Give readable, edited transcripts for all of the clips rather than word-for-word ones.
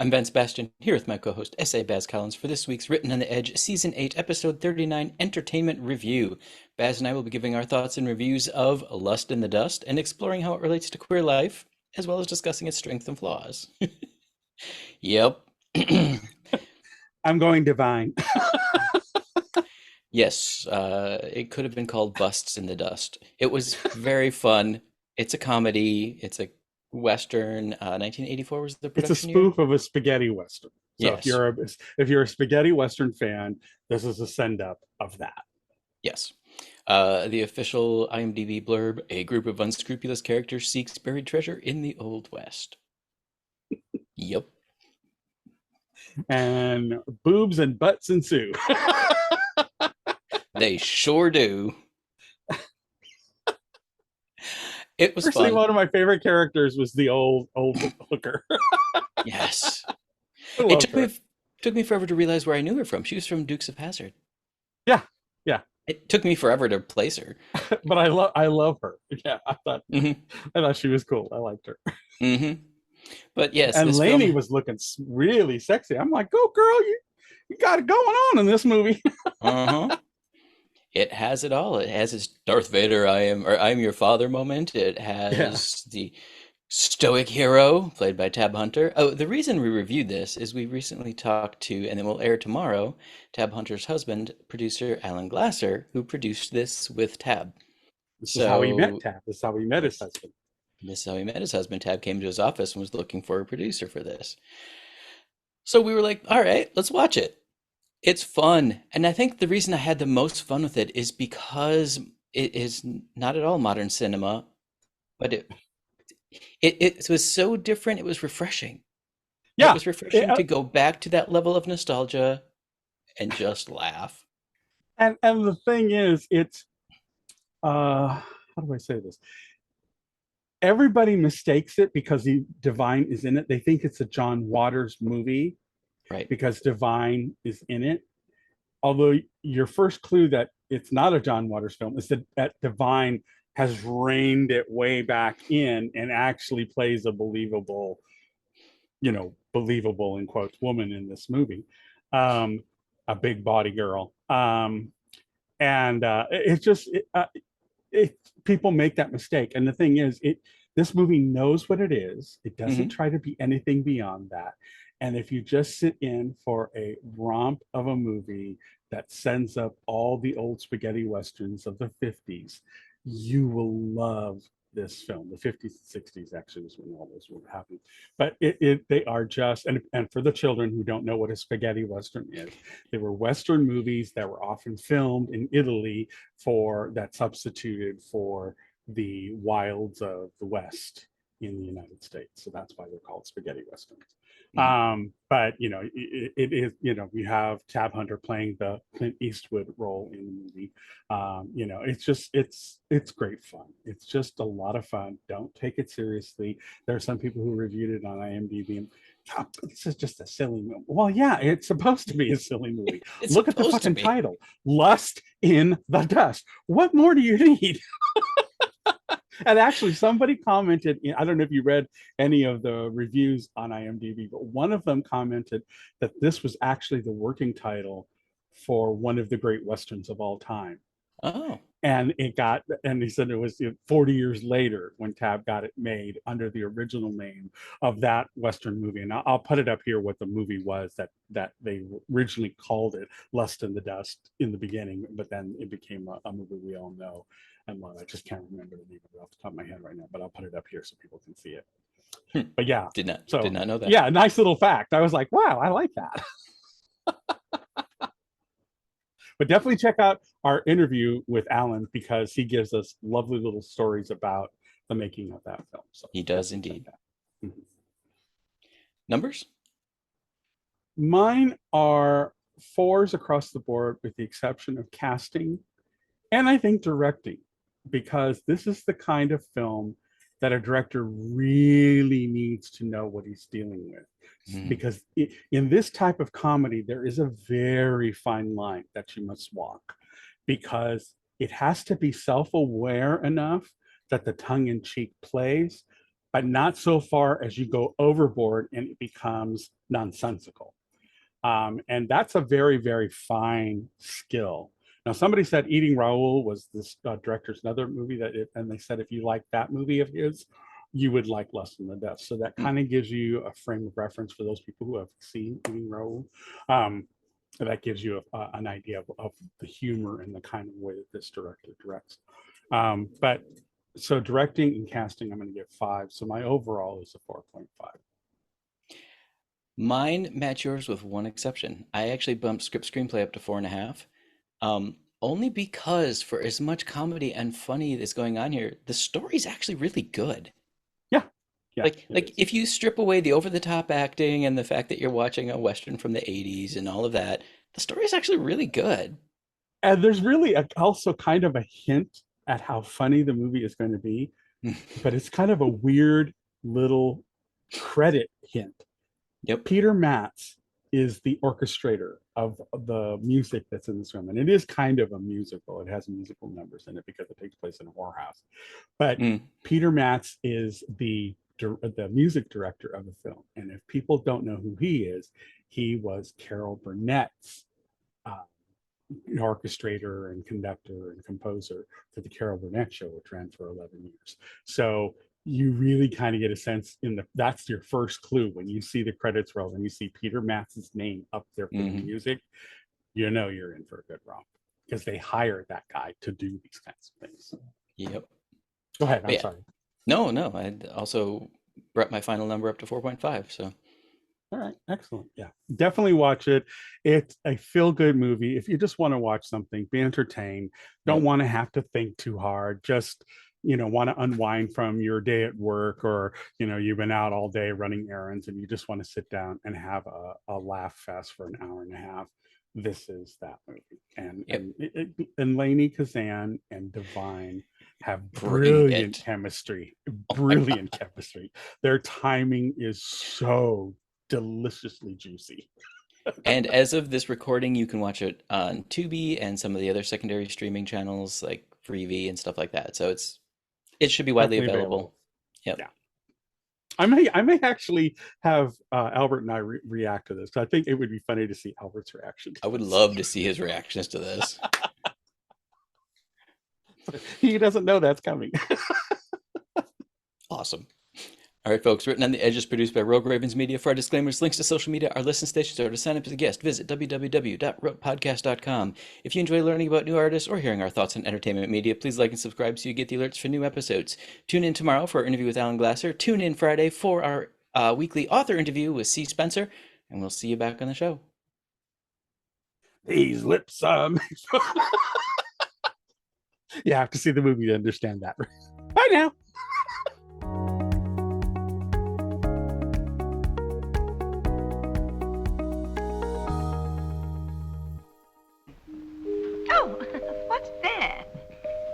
I'm Vance Bastian, here with my co-host SA Baz Collins for this week's Written on the Edge Season 8, Episode 39 Entertainment Review. Baz and I will be giving our thoughts and reviews of Lust in the Dust and exploring how it relates to queer life, as well as discussing its strengths and flaws. Yep. I'm going divine. Yes, it could have been called Busts in the Dust. It was very fun. It's a comedy. It's a Western. 1984 was the It's a production year. spoof of a spaghetti western. So Yes. if you're a spaghetti western fan, this is a send up of that. Yes. The official IMDb blurb, a group of unscrupulous characters seeks buried treasure in the Old West. Yep. And boobs and butts ensue. They sure do. It was Personally, fun. one of my favorite characters was the old hooker. Yes. I It loved took me her. took me forever to realize where I knew her from. She was from Dukes of Hazzard. Yeah, yeah. It took me forever to place her. But I love her. Yeah, Hmm. I thought she was cool. I liked her. Hmm. But yes, And this Lainey film, was looking really sexy. I'm like, go girl, you got it going on in this movie. uh-huh. It has it all. It has its Darth Vader, I am your father moment. It Yeah. has the stoic hero, played by Tab Hunter. Oh, the reason we reviewed this is we recently talked to, and it will air tomorrow, Tab Hunter's husband, producer Alan Glasser, who produced this with Tab. This is how he met So, Tab. This is how he met his yes, husband. this is how he met his husband. Tab came to his office and was looking for a producer for this. So we were like, all right, let's watch it. It's fun. And I think the reason I had the most fun with it is because it is not at all modern cinema, but it was so different. It was refreshing. It Yeah. was refreshing to go back to that level of nostalgia and just laugh. And the thing is, it's how do I say this? Everybody mistakes it because Divine is in it. They think it's a John Waters movie Right. because Divine is in it. Although your first clue that it's not a John Waters film is that Divine has reined it way back in and actually plays a believable in quotes woman in this movie, um, a big body girl. And it's just people make that mistake. And the thing is, this movie knows what it is. It doesn't Hmm. try to be anything beyond that. And if you just sit in for a romp of a movie that sends up all the old spaghetti westerns of the 50s, you will love this film. The 50s and 60s actually was when all those were happening. But they are just, and for the children who don't know what a spaghetti western is, they were western movies that were often filmed in Italy for that substituted for the wilds of the West in the United States. So that's why they're called spaghetti westerns. Hmm. But it is, you have Tab Hunter playing the Clint Eastwood role in the movie. It's just it's great fun. It's just a lot of fun. Don't take it seriously. There are some people who reviewed it on IMDb and oh, this is just a silly movie. Well, yeah, it's supposed to be a silly movie. It's Look at the supposed to fucking be. title, Lust in the Dust. What more do you need? And actually, somebody commented, I don't know if you read any of the reviews on IMDb, but one of them commented that this was actually the working title for one of the great Westerns of all time. Oh, And he said it was 40 years later when Tab got it made under the original name of that Western movie. And I'll put it up here what the movie was that they originally called it Lust in the Dust in the beginning, but then it became a movie we all know and love. I just can't remember the name of it off the top of my head right now, but I'll put it up here so people can see it. hmm. But yeah, Did so not know that. yeah, nice little fact. I was like, wow, I like that. But definitely check out our interview with Alan because he gives us lovely little stories about the making of that film. So He does definitely check indeed. that. Mhm. Numbers? Mine are fours across the board, with the exception of casting and I think directing, because this is the kind of film that a director really needs to know what he's dealing with. Hmm. Because in this type of comedy, there is a very fine line that you must walk, because it has to be self aware enough that the tongue in cheek plays, but not so far as you go overboard and it becomes nonsensical. And that's a very, very fine skill. Now, somebody said Eating Raoul was this director's another movie and they said if you like that movie of his, you would like Lust and the Death. So that kind of gives you a frame of reference for those people who have seen Eating Raoul. That gives you an idea of the humor and the kind of way that this director directs. But so directing and casting, I'm going to give 5. So my overall is a 4.5. Mine match yours with one exception. I actually bumped script screenplay up to 4.5. Only because for as much comedy and funny that's going on here, the story's actually really good. Yeah, yeah. Like if you strip away the over-the-top acting and the fact that you're watching a Western from the 80s and all of that, the story's actually really good. And there's really also kind of a hint at how funny the movie is going to be, but it's kind of a weird little credit hint. Yep. Peter Matz is the orchestrator of the music that's in this film, and it is kind of a musical. It has musical numbers in it because it takes place in a whorehouse. But Peter Matz is the music director of the film, and if people don't know who he was Carol Burnett's orchestrator and conductor and composer for the Carol Burnett Show, which ran for 11 years. So you really kind of get a sense that's your first clue when you see the credits roll and you see Peter Matz's name up there for the music, you know you're in for a good romp because they hired that guy to do these kinds of things. Yep. Go ahead. I'm sorry. No, I also brought my final number up to 4.5. So. All right, excellent. Yeah, definitely watch it. It's a feel-good movie. If you just want to watch something, be entertained, don't want to have to think too hard, just want to unwind from your day at work, or you've been out all day running errands and you just want to sit down and have a laugh fest for an hour and a half. This is that movie. And Lainey Kazan and Divine have brilliant chemistry. Brilliant chemistry. Their timing is so deliciously juicy. And as of this recording, you can watch it on Tubi and some of the other secondary streaming channels like Freevee and stuff like that. So it should be widely available. Yep. Yeah. I may actually have Albert and I react to this. I think it would be funny to see Albert's reaction. I would love to see his reactions to this. He doesn't know that's coming. Awesome. All right, folks, Written on the Edge is produced by Rogue Ravens Media. For our disclaimers, links to social media, our listen stations, or to sign up as a guest, visit www.rotepodcast.com. If you enjoy learning about new artists or hearing our thoughts on entertainment media, please like and subscribe so you get the alerts for new episodes. Tune in tomorrow for our interview with Alan Glasser. Tune in Friday for our weekly author interview with C. Spencer, and we'll see you back on the show. These lips, you have to see the movie to understand that. Bye now.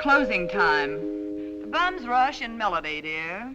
Closing time. Bum's Rush and Melody, dear.